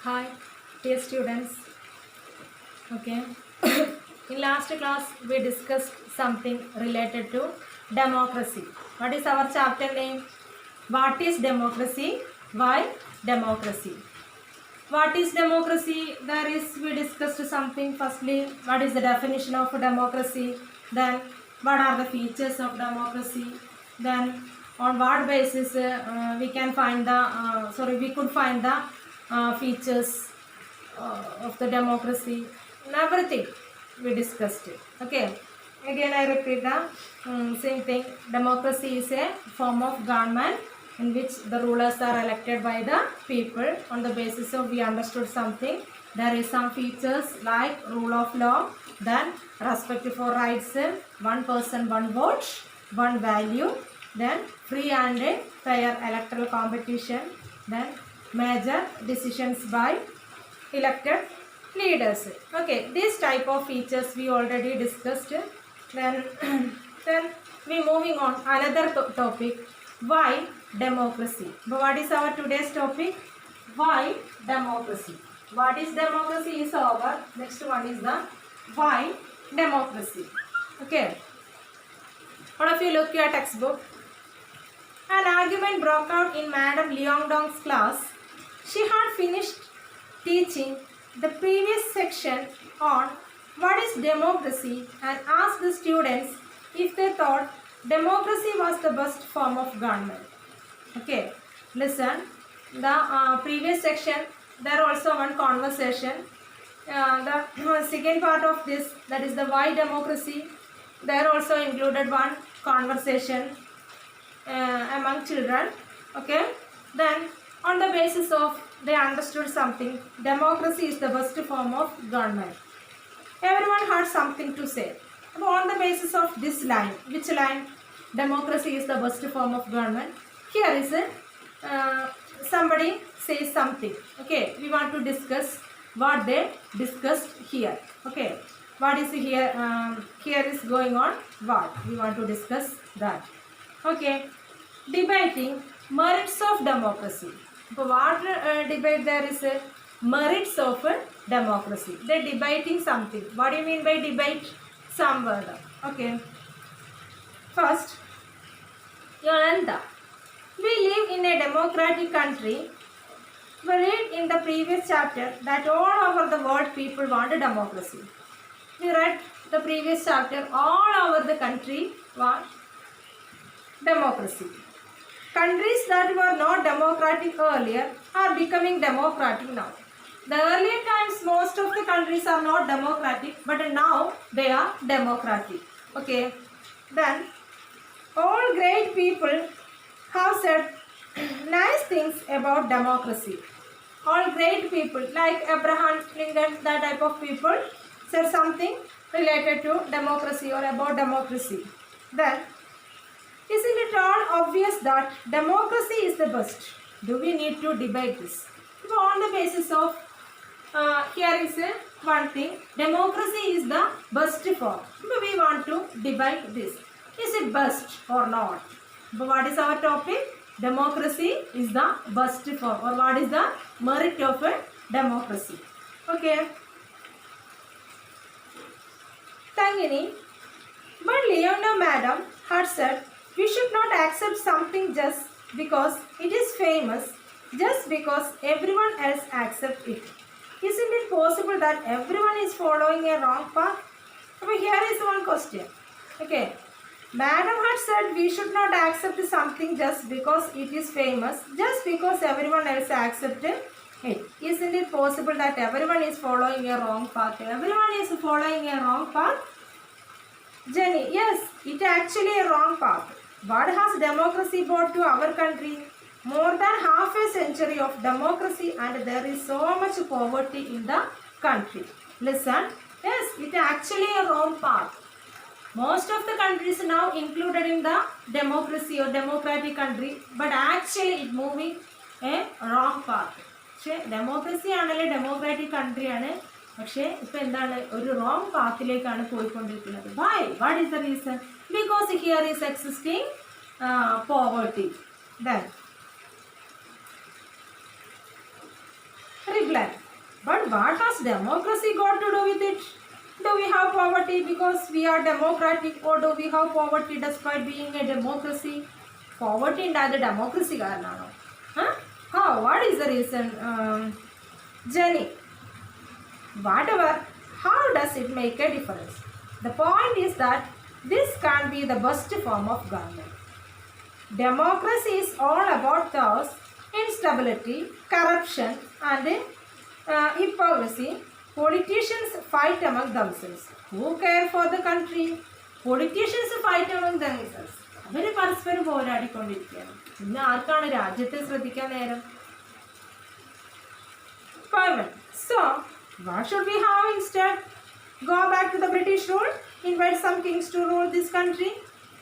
Hi, dear students. Okay. In last class, we discussed something related to democracy. What is our chapter name? What is democracy? Why democracy? What is democracy? We discussed something. Firstly, what is the definition of democracy? Then, what are the features of democracy? Then, on what basis we could find the features of the democracy and everything we discussed it. Okay, again I repeat the same thing. Democracy is a form of government in which the rulers are elected by the people. On the basis of we understood something, there is some features like rule of law, then respect for rights, one person one vote, one value, then free and fair electoral competition, then major decisions by elected leaders. Okay, this type of features we already discussed. Then then we moving on another topic. Why democracy? What is our today's topic? Why democracy? What is democracy is over. Next one is the why democracy. Okay, all of you look your textbook. An argument broke out in Madame Liangdong's class. She had finished teaching the previous section on what is democracy and asked the students if they thought democracy was the best form of government. Okay, listen, the previous section there also one conversation. The second part of this, that is the why democracy, there also included one conversation among children. Okay, then on the basis of they understood something, democracy is the best form of government. Everyone had something to say. So on the basis of this line, which line? Democracy is the best form of government. Here is it. Somebody says something. Okay, we want to discuss what they discussed here. Okay, what is here? Here is going on. What we want to discuss that. Okay, debating merits of democracy. So what debate there is? Merits of democracy. They are debating something. What do you mean by debate? Some word. Okay. First, Yolanda. We live in a democratic country. We read in the previous chapter that all over the world people want a democracy. We read the previous chapter, all over the country want democracy. Countries that were not democratic earlier are becoming democratic now. The earlier times most of the countries are not democratic, but now they are democratic. Okay. Then all great people have said nice things about democracy. All great people like Abraham Lincoln, that type of people said something related to democracy or about democracy. Then isn't it all obvious that democracy is the best? Do we need to debate this? So on the basis of here is one thing, democracy is the best form. We want to debate this. Is it best or not? But what is our topic? Democracy is the best form, or what is the merit of a democracy? Okay. Tangini, but Leona madam had said we should not accept something just because it is famous, just because everyone else accepts it. Isn't it possible that everyone is following a wrong path? Okay, here is one question. Okay, madam had said we should not accept something just because it is famous, just because everyone else accepts it. Isn't it possible that everyone is following a wrong path? Everyone is following a wrong path? Jenny, yes, it actually a wrong path. What has democracy brought to our country? More than half a century of democracy, and there is so much poverty in the country. Listen, yes, it actually a wrong path. Most of the countries now included in the democracy or democratic country, but actually it moving a wrong path. Democracy ആണല്ലേ democratic country ആണ്, പക്ഷേ ഇപ്പൊ എന്താണ് ഒരു wrong പാത്തിലേക്കാണ് പോയിക്കൊണ്ടിരിക്കുന്നത്. Why? What is the reason? Because here is existing poverty. Then England. But what has democracy got to do with it? Do we have poverty because we are democratic, or do we have poverty despite being a democracy? Poverty and the democracy karanano. Huh? How? What is the reason? Jenny. Whatever, how does it make a difference? The point is that this can't be the best form of government. Democracy is all about chaos, instability, corruption and hypocrisy. Politicians fight among themselves. Who care for the country? Politicians fight among themselves. അവർ പരസ്പരം പോരാടിക്കൊണ്ടിരിക്കുകയാണ്. ഇന്ന് ആർക്കാണ് രാജ്യത്തെ ശ്രദ്ധിക്കാൻ നേരം? So, what should we have instead? Go back to the British rule? Invite some kings to rule this country?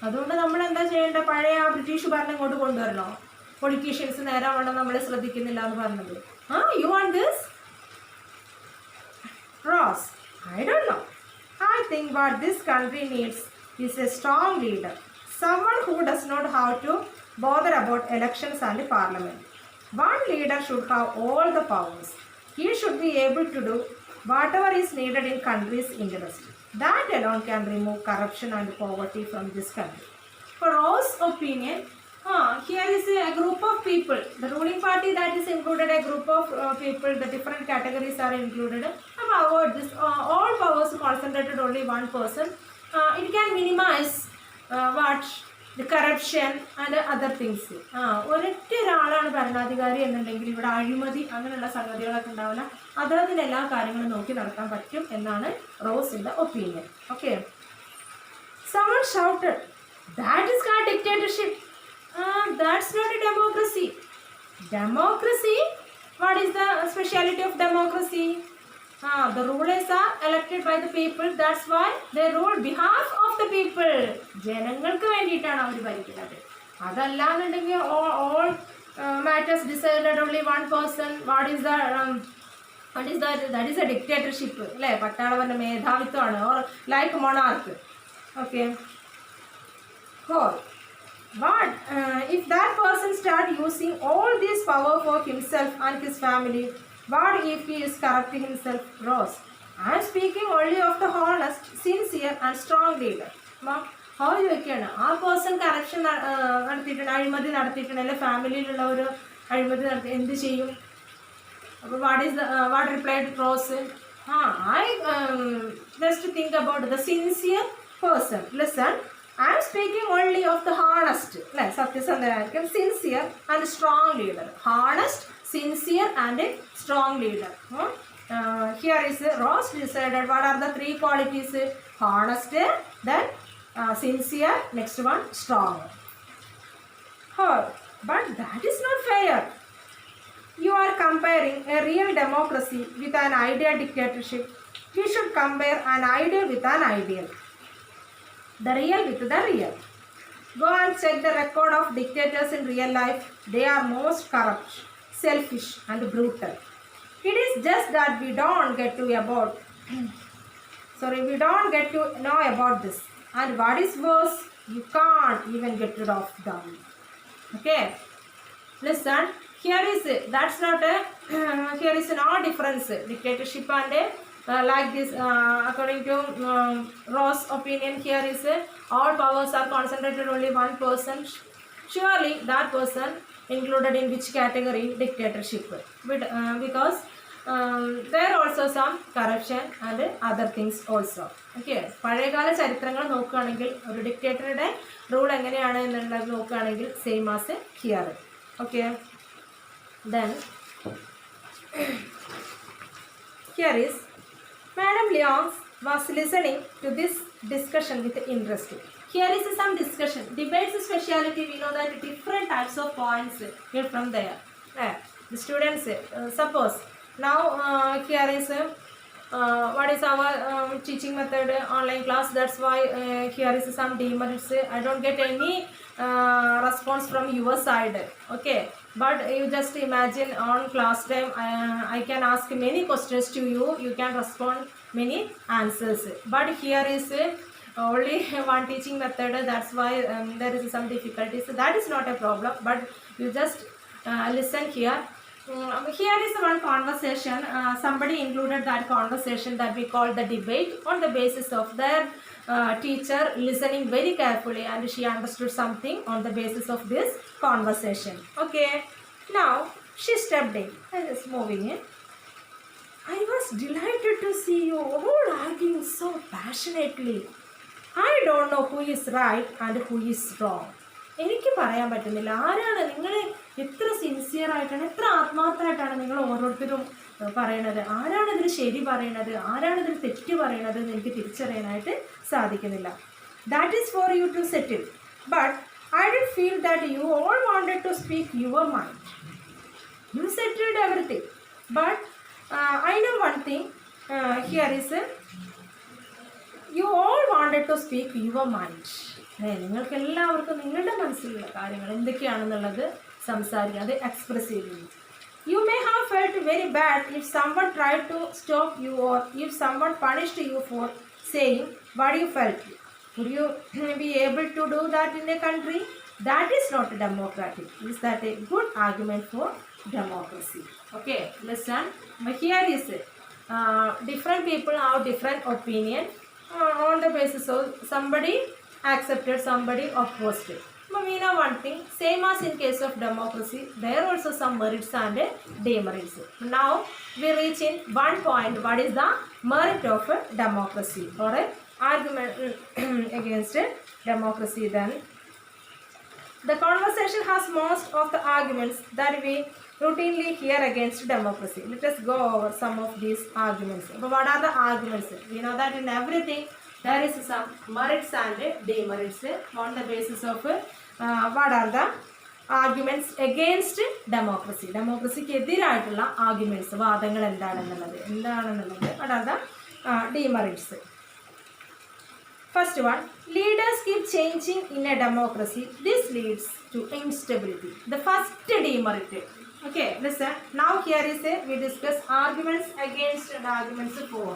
അതുകൊണ്ട് നമ്മൾ എന്താ ചെയ്യേണ്ടത്? പഴയ ആ ബ്രിട്ടീഷ് ഭരണം ഇങ്ങോട്ട് കൊണ്ടുവരണോ? പൊളിറ്റീഷ്യൻസ് നേരം വേണം നമ്മളെ ശ്രദ്ധിക്കുന്നില്ല എന്ന് പറഞ്ഞത്. You want this? Ross, I don't know. I think what this country needs is a strong leader. Someone who does not have to bother about elections and parliament. One leader should have all the powers. He should be able to do whatever is needed in country's interest. That alone can remove corruption and poverty from this country. For Ross' opinion, here is a group of people. The ruling party that is included a group of people. The different categories are included. However, this all powers concentrated only one person. It can minimize what the corruption and other things. ഒരൊറ്റ ഒരാളാണ് ഭരണാധികാരി എന്നുണ്ടെങ്കിൽ ഇവിടെ അഴിമതി അങ്ങനെയുള്ള സംഗതികളൊക്കെ ഉണ്ടാവില്ല. അദ്ദേഹത്തിന് എല്ലാ കാര്യങ്ങളും നോക്കി നടക്കാൻ പറ്റും എന്നാണ് റോസിന്റെ opinion. Okay. Someone shouted, that is called dictatorship. That's not a democracy. Democracy? What is the speciality of democracy? The rulers are elected by the people. That's why they rule behalf of the people. ജനങ്ങൾക്ക് വേണ്ടിയിട്ടാണ് അവർ ഭരിക്കുന്നത്. അതല്ലാന്നുണ്ടെങ്കിൽ all matters decided only one person. What is that? That is a dictatorship. അല്ലേ? പട്ടാളവന്റെ മേധാവിത്വമാണ്. Or like monarch. Okay. But if that person start using all this power for himself and his family, what if he is corrupting himself? Ross, I am speaking only of the honest, sincere and strong leader. How ചോദിക്കുകയാണ് ആ person corruption നടത്തിയിട്ടുണ്ട്, അഴിമതി നടത്തിയിട്ടുണ്ട്, അല്ലെങ്കിൽ ഫാമിലിയിലുള്ള ഒരു അഴിമതി നടത്തി എന്ത് ചെയ്യും? അപ്പോൾ what replied rose? I just think about the sincere person. Listen, I am speaking only of the honest, like സത്യസന്ധനായിരിക്കും, sincere and strong leader. Honest, sincere and strong leader. Here is Ross decided what are the three qualities: honest, then sincere, next one strong. But that is not fair. You are comparing a real democracy with an ideal dictatorship. We should compare an ideal with an ideal. The real with the real. Go and check the record of dictators in real life. They are most corrupt, selfish and brutal. It is just that we don't get to know about this. And what is worse, you can't even get rid of them. Okay, listen, here is that's not a here is no difference. Dictatorship and like this, according to Ross' opinion, here is all powers are concentrated only one person. Surely that person included in which category? Dictatorship. Because there also some corruption and other things also. Okay, പഴയകാല ചരിത്രങ്ങൾ നോക്കുകയാണെങ്കിൽ ഒരു ഡിക്റ്റേറ്ററുടെ rule എങ്ങനെയാണ് എന്നുള്ളത് നോക്കുകയാണെങ്കിൽ same as here. Okay, then here is Madam Lyons was listening to this discussion with interest. Here is some discussion. Debates speciality, we know that different types of points here from there. The students, suppose now here is what is our teaching method, online class. That's why here is some demerits. I don't get any response from your side. Okay, but you just imagine on class time I can ask many questions to you. You can respond many answers. But here is only one teaching method. That's why there is some difficulties. That is not a problem. But you just listen here. Here is one conversation. Somebody included that conversation that we call the debate on the basis of their teacher listening very carefully, and she understood something on the basis of this conversation. Okay, now she stepped in and is moving in. I was delighted to see you all arguing so passionately. I don't know who is right and who is wrong. എനിക്ക് പറയാൻ പറ്റുന്നില്ല ആരാണ് നിങ്ങൾ എത്ര സിൻസിയറായിട്ടാണ് എത്ര ആത്മാർത്ഥമായിട്ടാണ് നിങ്ങൾ ഓരോരുത്തരും പറയണത്, ആരാണ് ഇതിൽ ശരി പറയണത്, ആരാണ് ഇതിൽ തെറ്റ് പറയണത് എന്ന് എനിക്ക് തിരിച്ചറിയാനായിട്ട് സാധിക്കുന്നില്ല. That is for you to settle, but I did feel that you all wanted to speak your mind. You settled everything, but I know one thing, here is you all wanted to speak your mind. നിങ്ങൾക്ക് എല്ലാവർക്കും നിങ്ങളുടെ മനസ്സിലുള്ള കാര്യങ്ങൾ എന്തൊക്കെയാണെന്നുള്ളത് സംസാരിക്കുക, അത് express ചെയ്യുന്നു. You may have felt very bad if someone tried to stop you or if someone punished you for saying what you felt. Would you be able to do that in a country? That is not democratic. Is that a good argument for democracy? Okay, listen. But here is it. Different people have different opinion on the basis of somebody accepted, somebody opposed. But we know one thing, same as in case of democracy, there are also some merits and demerits. Now we reach in one point, what is the merit of democracy or an argument against democracy. Then the conversation has most of the arguments that we routinely hear against democracy. Let us go over some of these arguments. But what are the arguments? We know that in everything there is some merits and demerits on the basis of what are the arguments against democracy. Democracyക്ക് എതിരായിട്ടുള്ള arguments, വാദങ്ങൾ എന്താണെന്നുള്ളത്. What are the demerits? First one, leaders keep changing in a democracy. This leads to instability. The first demerit. Okay, listen. Now here is we discuss arguments against and arguments for.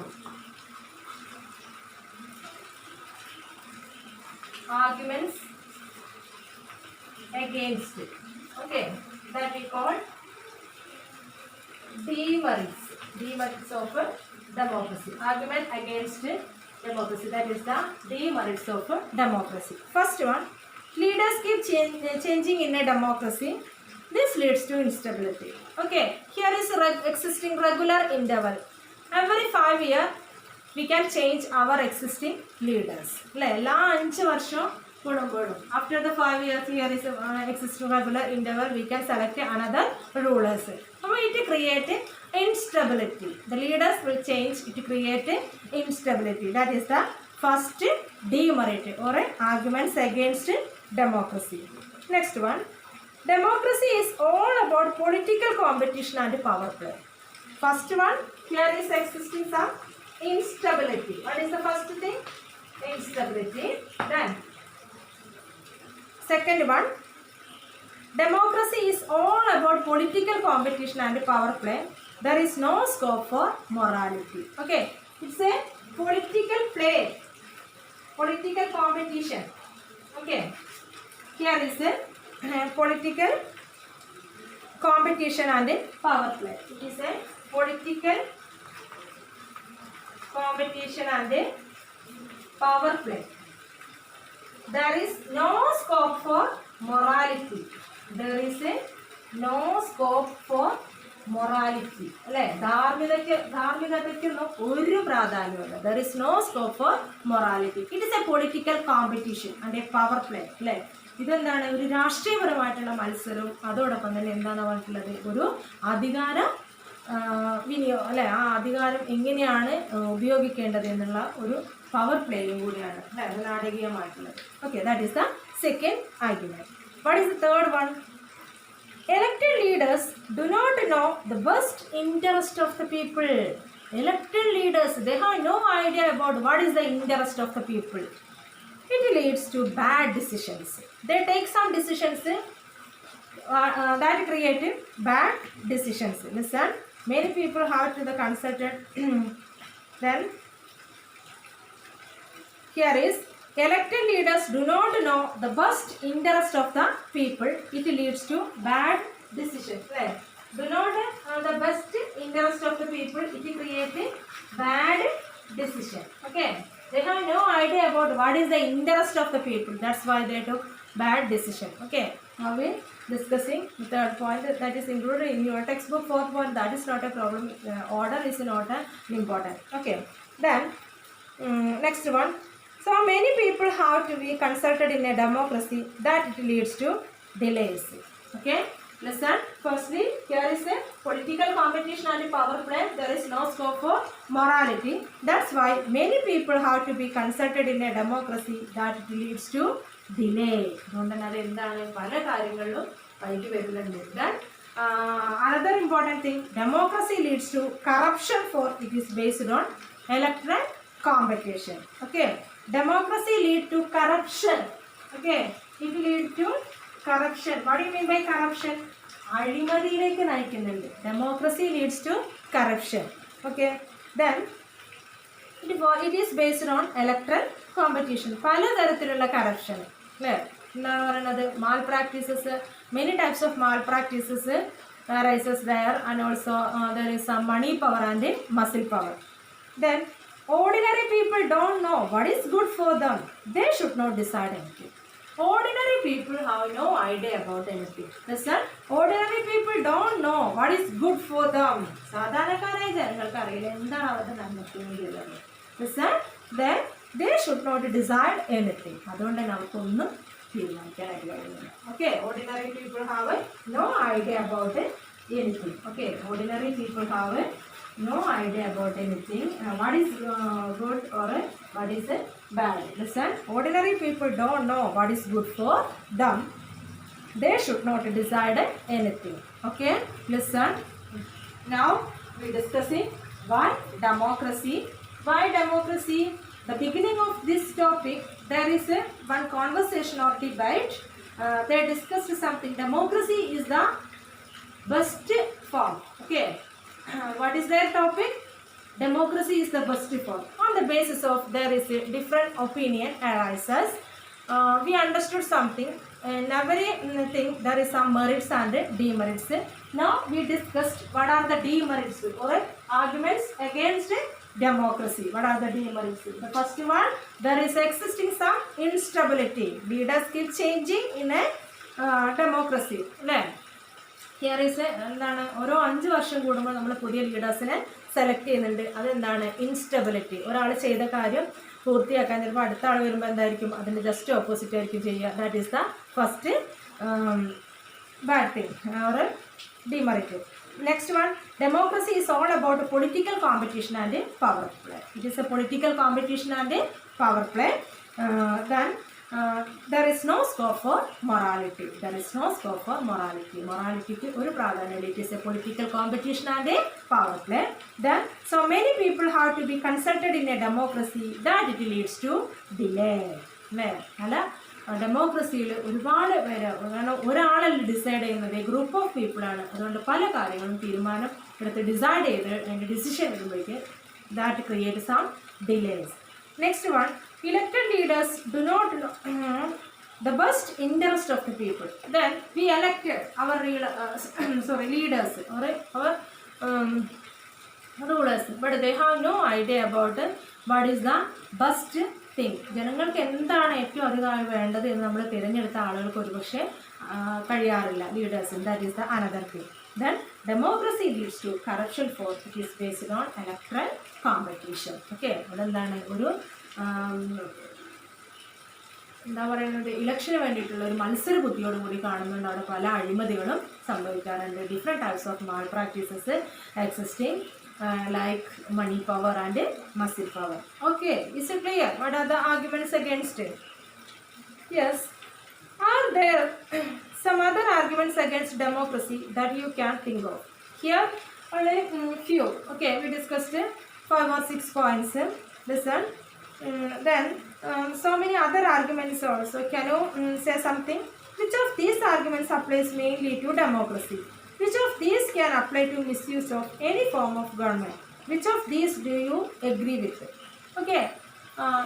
Arguments against. Okay, that we call demerits. Demerits of democracy. Argument against democracy. That is the demerits of democracy. First one, leaders keep changing in a democracy. This leads to instability. Okay, here is existing regular interval. Every 5 years we can change our existing leaders. എല്ലാ 5 വർഷം കൂടുമ്പോഴും after the 5 years here is existing regular interval we can select another rulers. So it create instability. The leaders will change, it create instability. That is the first demerit or arguments against democracy. Next one, democracy is all about political competition and power play. First one, here is existing some instability. What is the first thing? Instability. Then second one, democracy is all about political competition and power play. There is no scope for morality. Okay, it's a political play, political competition. Okay, here is a political competition and power play. It is a political competition and power play. There is no scope for morality. There is a no scope for morality. അല്ലേ, ധാർമ്മികതയ്ക്കൊന്നും ഒരു പ്രാധാന്യമില്ല. There is no scope for morality. It is a political competition and a power play. അല്ലേ, ഇതെന്താണ്, ഒരു രാഷ്ട്രീയപരമായിട്ടുള്ള മത്സരം, അതോടൊപ്പം തന്നെ എന്താണ് പറഞ്ഞിട്ടുള്ളത്, ഒരു അധികാര വിനിയോഗം, അല്ലേ, ആ അധികാരം എങ്ങനെയാണ് ഉപയോഗിക്കേണ്ടത് എന്നുള്ള ഒരു പവർ പ്ലേയും കൂടിയാണ്, അല്ലേ, നാടകീയമായിട്ടുള്ളത്. Okay, that is the second argument. What is the third one? Elected leaders do not know the best interest of the people. Elected leaders, they have no idea about what is the interest of the people. It leads to bad decisions. They take some decisions that create bad decisions. Listen, many people have to the consulted. Then here is, elected leaders do not know the best interest of the people. It leads to bad decisions. Right? Do not interest of the people, it creates a bad decision. Okay, they have no idea about what is the interest of the people. That's why they took bad decision. Okay, now we discussing the third point that is included in your textbook. Fourth point, that is not a problem. Order is not important. Okay, then next one. So many people have to be consulted in a democracy that it leads to delays. Okay, listen. Firstly, here is a political competition and power play. There is no scope for morality. That's why many people have to be consulted in a democracy that it leads to delay. Then another important thing, democracy leads to corruption for it is based on electoral competition. Okay, democracy lead to corruption. Okay, it lead to corruption. What do you mean by corruption? Democracy leads to corruption. Okay, then it is based on electoral competition. Corruption. Malpractices, many types of malpractices arises there, and also there is some money power and muscle power. Then ordinary people don't know what is good for them. They should not decide anything. Ordinary people have no idea about anything. Listen, ordinary people don't know what is good for them. Listen, then they should not decide anything. Okay, ordinary people have no idea about anything. Okay, ordinary people have no idea about anything. What is good or what is bad. Listen, ordinary people don't know what is good for them. They should not decide anything. Okay, listen. Now we are discussing why democracy. Why democracy? The beginning of this topic, there is one conversation or debate. They discussed something. Democracy is the best form. Okay. What is their topic? Democracy is the best form. On the basis of there is a different opinion arises. We understood something. In everything there is some merits and demerits. Now we discussed what are the demerits or arguments against democracy. What are the demerits? The first one, there is existing some instability. Leaders keep changing in a democracy. Then here is ഓരോ 5 വർഷം കൂടുമ്പോൾ നമ്മൾ പുതിയ ലീഡേഴ്സിനെ select ചെയ്യുന്നുണ്ട്. അതെന്താണ്? Instability. ഒരാൾ ചെയ്ത കാര്യം പൂർത്തിയാക്കാൻ ചിലപ്പോൾ അടുത്ത ആൾ വരുമ്പോൾ എന്തായിരിക്കും? അതിൻ്റെ ജസ്റ്റ് ഓപ്പോസിറ്റ് ആയിരിക്കും ചെയ്യുക. That is the first bad thing or demerit. Next one, democracy is all about political competition and power play. It is A political competition and power play. Then there is no scope for morality. There is no scope for morality. Morality ki oru pradhanam. It is a political competition and a power play. Then so many people have to be consulted in a democracy that it leads to delay. അല്ല, ഡെമോക്രസിയിൽ ഒരുപാട് പേര് ഒരാളല്ല decide ചെയ്യുന്നത്, A group of പീപ്പിളാണ്. അതുകൊണ്ട് പല കാര്യങ്ങളും തീരുമാനം എടുത്ത് ഡിസൈഡ് ചെയ്ത് അതിൻ്റെ ഡിസിഷൻ വരുമ്പോഴേക്ക് that create some delays. Next one, elected leaders do not know the best interest of the people. Then we elected our leaders or our rulers, but they have no idea about what is the best thing. ജനങ്ങൾക്ക് എന്താണ് ഏറ്റവും അധികമായി വേണ്ടത് എന്ന് നമ്മൾ തിരഞ്ഞെടുത്ത ആളുകൾക്ക് ഒരുപക്ഷെ കഴിയാറില്ല ലീഡേഴ്സിന്. That is the another thing. Then democracy leads to corruption for it is based on electoral competition. Okay, അതെന്താണ്? ഒരു എന്താ പറയുന്നത്, ഇലക്ഷന് വേണ്ടിയിട്ടുള്ള ഒരു മത്സര ബുദ്ധിയോടുകൂടി കാണുന്നുണ്ട്. അവിടെ പല അഴിമതികളും സംഭവിക്കാറുണ്ട്. Different types of mall practices existing like money power and muscle power. Okay, is it clear? What are the arguments against it? Yes. Are there some other arguments against democracy that you can think of? Here only few. Okay, we discussed 5 or 6 points. Listen. Then so many other arguments also. Can you say something? Which of these arguments applies mainly to democracy? Which of these can apply to misuse of any form of government? Which of these do you agree with? Okay,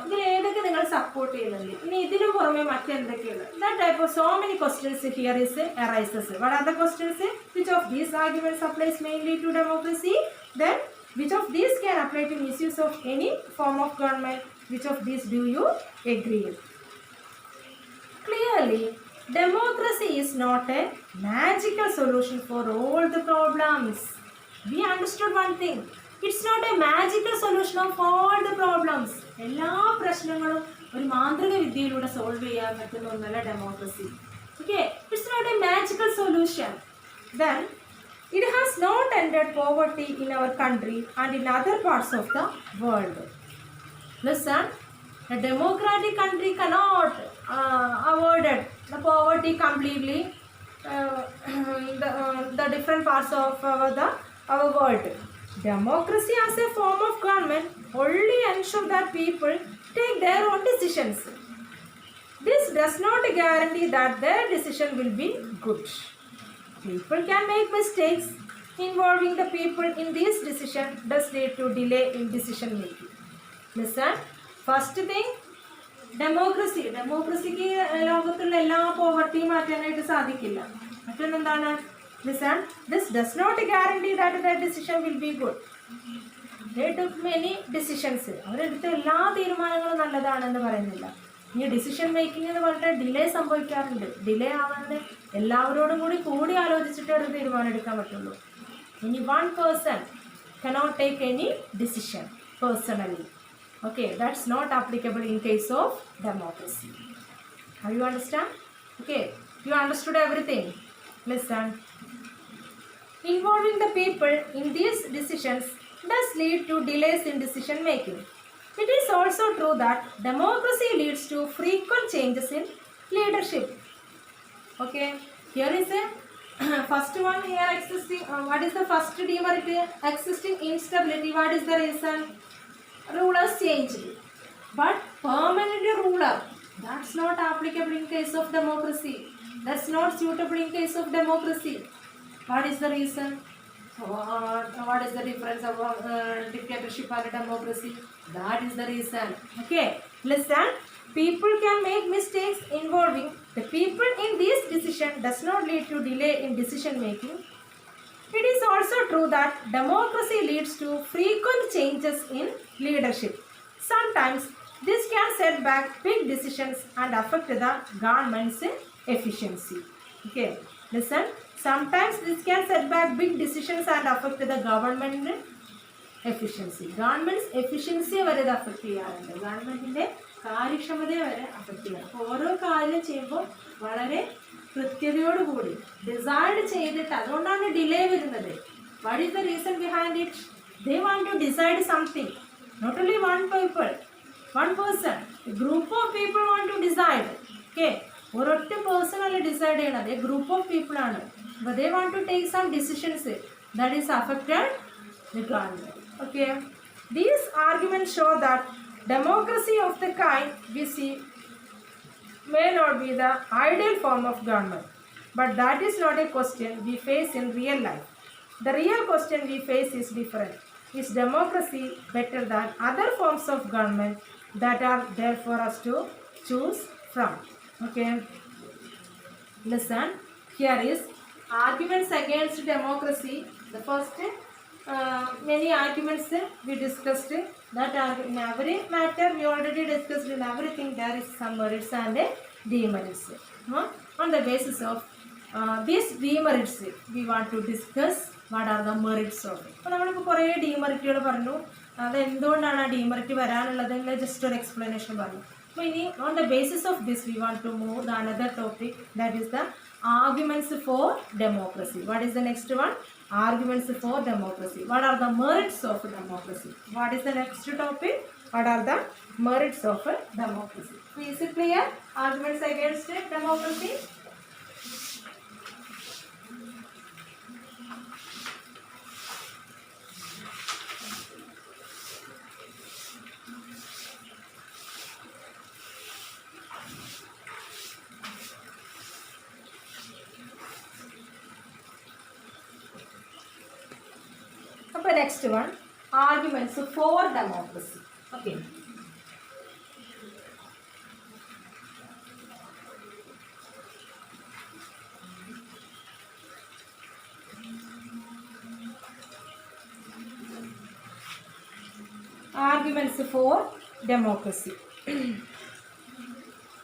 ഇതിൽ ഏതൊക്കെ നിങ്ങൾ support ചെയ്യുന്നുണ്ട്, ഇനി ഇതിനു പുറമെ മറ്റെന്തൊക്കെയാണ്? That type of so many questions here is arises. What are the questions? Which of these arguments applies mainly to democracy? Then which of these can apply to misuse of any form of government? Which of these do you agree with? Clearly, democracy is not a magical solution for all the problems. We understood one thing. It's not a magical solution of all the problems. എല്ലാ പ്രശ്നങ്ങളും ഒരു മാന്ത്രിക വിദ്യയിലൂടെ solve ചെയ്യാൻ പറ്റുന്ന ഒന്നല്ല democracy. Okay, it's not a magical solution. Then it has not ended poverty in our country and in other parts of the world. Listen, a democratic country cannot avoid the poverty completely. The different parts of our world. Democracy as a form of government only ensure that people take their own decisions. This does not guarantee that their decision will be good. People can make mistakes. Involving the people in these decisions does lead to delay in decision making. Listen, first thing, ഡെമോക്രസിക്ക് ലോകത്തുള്ള എല്ലാ പോവർട്ടിയും മാറ്റാനായിട്ട് സാധിക്കില്ല. മറ്റൊന്നെന്താണ്? Listen, this does not guarantee that their decision will be good. They took many decisions. അവരെടുത്ത എല്ലാ തീരുമാനങ്ങളും നല്ലതാണെന്ന് പറയുന്നില്ല. ഈ decision making എന്ന് പറഞ്ഞിട്ട് ഡിലേ സംഭവിക്കാറുണ്ട്. ഡിലേ ആവാതെ എല്ലാവരോടും കൂടി ആലോചിച്ചിട്ട് ഒരു തീരുമാനം എടുക്കാൻ പറ്റുള്ളൂ. ഇനി one person cannot take any decision personally. Okay, that's not applicable in case of democracy. Have you understand? Okay, you understood everything. Listen. Involving the people in these decisions does lead to delays in decision making. It is also true that democracy leads to frequent changes in leadership. Okay, here is a first one here existing. What is the first demerit? Existing instability. What is the reason? Rulers changed, but permanent ruler, that's not applicable in case of democracy. That's not suitable in case of democracy. What is the reason? What is the difference of dictatorship and democracy? That is the reason. Okay, listen. People can make mistakes. Involving the people in this decision does not lead to delay in decision making. It is also true that democracy leads to frequent changes in leadership. Sometimes this can set back big decisions and affect the government's efficiency. Okay, listen. Sometimes this can set back big decisions and affect the government efficiency. Government's efficiency വരെ ഇത് affect ചെയ്യാറുണ്ട്. ഗവൺമെൻറ്റിൻ്റെ കാര്യക്ഷമതയെ വരെ affect ചെയ്യാം. അപ്പോൾ ഓരോ കാര്യം ചെയ്യുമ്പോൾ വളരെ കൃത്യതയോടുകൂടി ഡിസൈഡ് ചെയ്തിട്ട്, അതുകൊണ്ടാണ് ഡിലേ വരുന്നത്. What is the reason behind it? They want to decide something. Not only one person, group of people want to decide. Okay, ഒരൊറ്റ പേഴ്സൺ അല്ല ഡിസൈഡ് ചെയ്യണത്, ഗ്രൂപ്പ് ഓഫ് പീപ്പിൾ ആണ്. അപ്പോൾ they want to take some decisions that is affected the government. Okay, these arguments show that democracy of the kind we see may not be the ideal form of government, but that is not a question we face in real life. The real question we face is different. Is democracy better than other forms of government that are there for us to choose from? Okay, listen, here is arguments against democracy. The first many arguments we discussed. That in every matter we already discussed. In everything there is some merits and demerits. On the basis of these demerits we want to discuss what are the merits of it. അപ്പോൾ നമ്മളിപ്പോൾ കുറേ ഡീമെറിറ്റുകൾ പറഞ്ഞു. അതെന്തുകൊണ്ടാണ് ആ demerit വരാനുള്ളതെന്ന് just ഒരു explanation പറഞ്ഞു. അപ്പോൾ ഇനി on the basis of this we want to move the another topic, that is the arguments for democracy. What is the next one? Arguments for democracy. What are the merits of democracy? What is the next topic? What are the merits of democracy? Is it clear? Arguments against democracy. Next one, arguments for democracy. Okay, Arguments for democracy.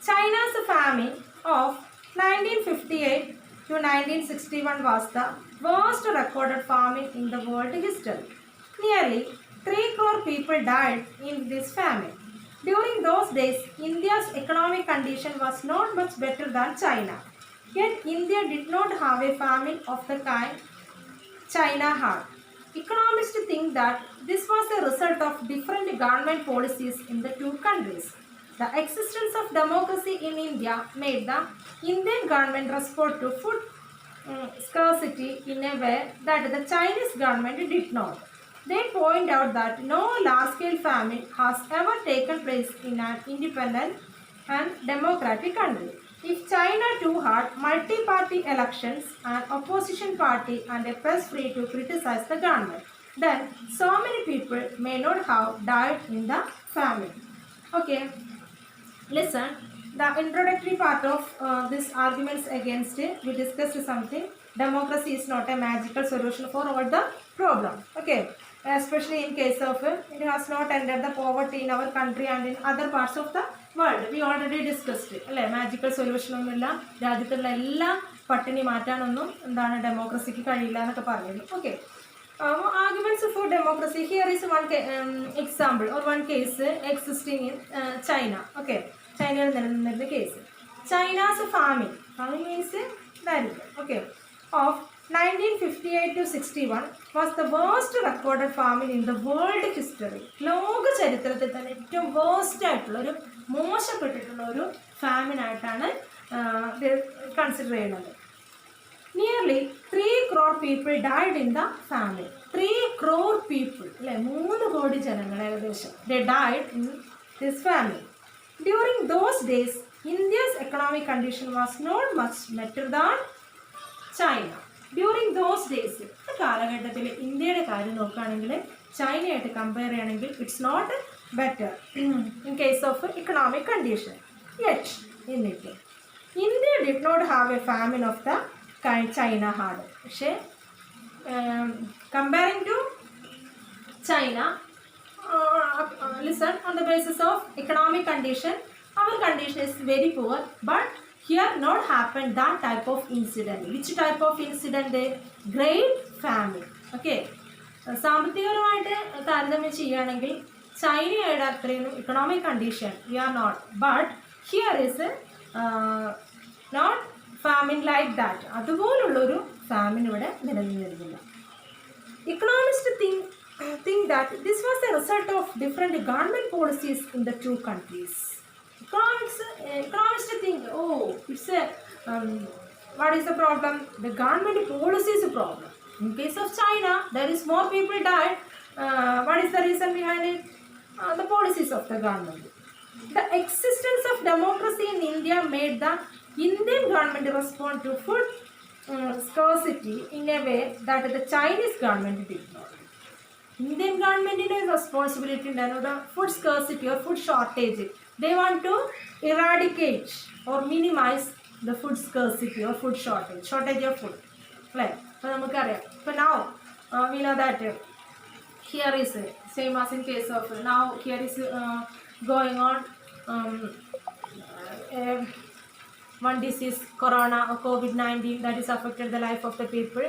China's famine of 1958 to 1961 was the worst recorded famine in the world history. Nearly 3 crore people died in this famine. During those days, India's economic condition was not much better than China. Yet India did not have a famine of the kind China had. Economists think that this was a result of different government policies in the two countries. The existence of democracy in India made the Indian government respond to food scarcity in a way that the Chinese government did not. They point out that no large-scale famine has ever taken place in an independent and democratic country. If China too had multi-party elections, an opposition party and a press free to criticize the government, then so many people may not have died in the famine. Okay, listen, the introductory part of this arguments against it, we discussed something. Democracy is not a magical solution for all the problem. Okay, especially in case of it has not ended the poverty in our country and in other parts of the world. We already discussed it. അല്ലേ, magical solution ഒന്നുമില്ല, രാജ്യത്തുള്ള എല്ലാ പട്ടിണി മാറ്റാനൊന്നും എന്താണ് ഡെമോക്രസിക്ക് കഴിയില്ല എന്നൊക്കെ പറയുന്നു. Okay, arguments for democracy. Here is one example or one case existing in China. Okay, ചൈനയിൽ നിലനിന്നിരുന്ന കേസ്. China's famine means ദാരിദ്ര്യം. Okay, of 1958 to 61 was the worst recorded famine in the world history. ലോക ചരിത്രത്തിൽ തന്നെ ഏറ്റവും waste ആയിട്ടുള്ള ഒരു മോശപ്പെട്ടിട്ടുള്ള ഒരു ഫാമിൻ ആയിട്ടാണ് കൺസിഡർ ചെയ്യുന്നത്. Nearly 3 crore people died in the famine. 3 crore people, അല്ലേ, 3 കോടി ജനങ്ങൾ ഏകദേശം, they died in this famine. During those days, India's economic condition was not much better than China. During those days, ഈ കാലഘട്ടത്തിൽ ഇന്ത്യയുടെ കാര്യം നോക്കുകയാണെങ്കിൽ ചൈനയായിട്ട് കമ്പയർ ചെയ്യുകയാണെങ്കിൽ it's not better in case of economic condition. Yet India did not have a famine of the kind China had. പക്ഷേ comparing to China, listen, on the basis of economic condition, our condition is very poor, but here not happened that type of incident. Which type of incident? Great famine. Okay, സാമ്പത്തികപരമായിട്ട് താരതമ്യം ചെയ്യുകയാണെങ്കിൽ ചൈനയുടെ അത്രയും economic condition we are not, but here is not famine like that. അതുപോലുള്ളൊരു famine ഇവിടെ നിലനിന്നിരുന്നില്ല. Economists think that this was a result of different government policies in the two countries. Economists think, oh, it's a what is the problem? The government policy is a problem. In case of China, there is more people died. What is the reason behind it? The policies of the government. The existence of democracy in India made the Indian government respond to food scarcity in a way that the Chinese government did not. Indian government is responsibility in the food scarcity or food shortage. They want to eradicate or minimize the food scarcity or food shortage of food. Right? But now we know that here is same as in case of now here is going on one disease, corona or COVID-19, that is affected the life of the people.